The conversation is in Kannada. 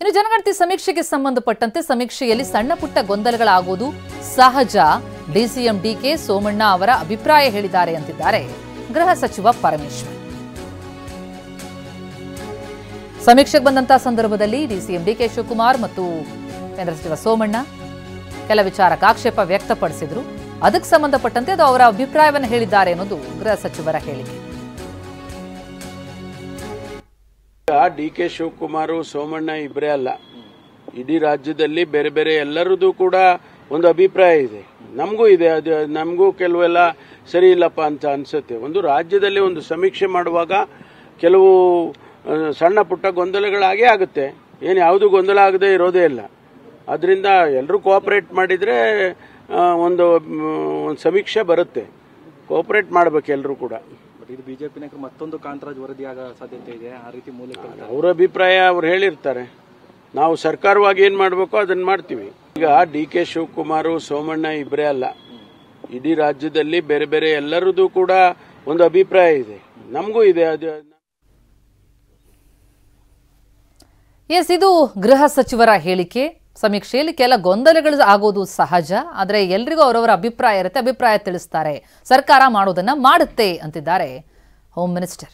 ಇನ್ನು ಜನಗಣತಿ ಸಮೀಕ್ಷೆಗೆ ಸಂಬಂಧಪಟ್ಟಂತೆ ಸಮೀಕ್ಷೆಯಲ್ಲಿ ಸಣ್ಣ ಪುಟ್ಟ ಗೊಂದಲಗಳಾಗುವುದು ಸಹಜ. ಡಿಸಿಎಂ ಡಿಕೆ ಸೋಮಣ್ಣ ಅವರ ಅಭಿಪ್ರಾಯ ಹೇಳಿದ್ದಾರೆ ಅಂತಿದ್ದಾರೆ ಗೃಹ ಸಚಿವ ಪರಮೇಶ್ವರ್. ಸಮೀಕ್ಷೆಗೆ ಬಂದಂತಹ ಸಂದರ್ಭದಲ್ಲಿ ಡಿಸಿಎಂ ಡಿಕೆ ಶಿವಕುಮಾರ್ ಮತ್ತು ಕೇಂದ್ರ ಸಚಿವ ಸೋಮಣ್ಣ ಕೆಲ ವಿಚಾರಕ್ಕೆ ಆಕ್ಷೇಪ ವ್ಯಕ್ತಪಡಿಸಿದ್ರು. ಅದಕ್ಕೆ ಸಂಬಂಧಪಟ್ಟಂತೆ ಅದು ಅವರ ಅಭಿಪ್ರಾಯವನ್ನು ಹೇಳಿದ್ದಾರೆ ಅನ್ನೋದು ಗೃಹ ಸಚಿವರ ಹೇಳಿಕೆ. ಡಿಕೆ ಶಿವಕುಮಾರ್ ಸೋಮಣ್ಣ ಇಬ್ಬರೇ ಅಲ್ಲ, ಇಡೀ ರಾಜ್ಯದಲ್ಲಿ ಬೇರೆ ಬೇರೆ ಎಲ್ಲರದ್ದು ಕೂಡ ಒಂದು ಅಭಿಪ್ರಾಯ ಇದೆ. ನಮಗೂ ಇದೆ, ಅದು ನಮಗೂ ಕೆಲವೆಲ್ಲ ಸರಿ ಇಲ್ಲಪ್ಪ ಅಂತ ಅನ್ಸುತ್ತೆ. ಒಂದು ರಾಜ್ಯದಲ್ಲಿ ಒಂದು ಸಮೀಕ್ಷೆ ಮಾಡುವಾಗ ಕೆಲವು ಸಣ್ಣ ಪುಟ್ಟ ಗೊಂದಲಗಳಾಗೇ ಆಗುತ್ತೆ. ಏನು ಯಾವುದು ಗೊಂದಲ ಆಗದೆ ಇರೋದೇ ಇಲ್ಲ. ಅದರಿಂದ ಎಲ್ಲರೂ ಕೋಆಪರೇಟ್ ಮಾಡಿದರೆ ಒಂದು ಸಮೀಕ್ಷೆ ಬರುತ್ತೆ. ಕೋಆಪರೇಟ್ ಮಾಡಬೇಕು ಎಲ್ಲರೂ ಕೂಡ. ಇದು ಬಿಜೆಪಿ ನಾಯಕರು ಮತ್ತೊಂದು ಕಾಂತರಾಜ್ ವರದಿಯಾಗ ಸಾಧ್ಯತೆ ಇದೆ. ಆ ರೀತಿ ಮೂಲಕ ಅವರ ಅಭಿಪ್ರಾಯ ಅವ್ರು ಹೇಳಿರ್ತಾರೆ. ನಾವು ಸರ್ಕಾರವಾಗಿ ಏನ್ ಮಾಡಬೇಕು ಅದನ್ನ ಮಾಡ್ತೀವಿ. ಈಗ ಡಿಕೆ ಶಿವಕುಮಾರ್ ಸೋಮಣ್ಣ ಇಬ್ಬರೇ ಅಲ್ಲ, ಇಡೀ ರಾಜ್ಯದಲ್ಲಿ ಬೇರೆ ಬೇರೆ ಎಲ್ಲರದ್ದು ಕೂಡ ಒಂದು ಅಭಿಪ್ರಾಯ ಇದೆ. ನಮಗೂ ಇದೆ. ಅದು ಇದು ಗೃಹ ಸಚಿವರ ಹೇಳಿಕೆ. ಸಮೀಕ್ಷೆಯಲ್ಲಿ ಕೆಲ ಗೊಂದಲಗಳು ಆಗೋದು ಸಹಜ, ಆದರೆ ಎಲ್ರಿಗೂ ಅವರವರ ಅಭಿಪ್ರಾಯ ಇರುತ್ತೆ, ಅಭಿಪ್ರಾಯ ತಿಳಿಸ್ತಾರೆ, ಸರ್ಕಾರ ಮಾಡೋದನ್ನ ಮಾಡುತ್ತೆ ಅಂತಿದ್ದಾರೆ ಹೋಮ್ ಮಿನಿಸ್ಟರ್.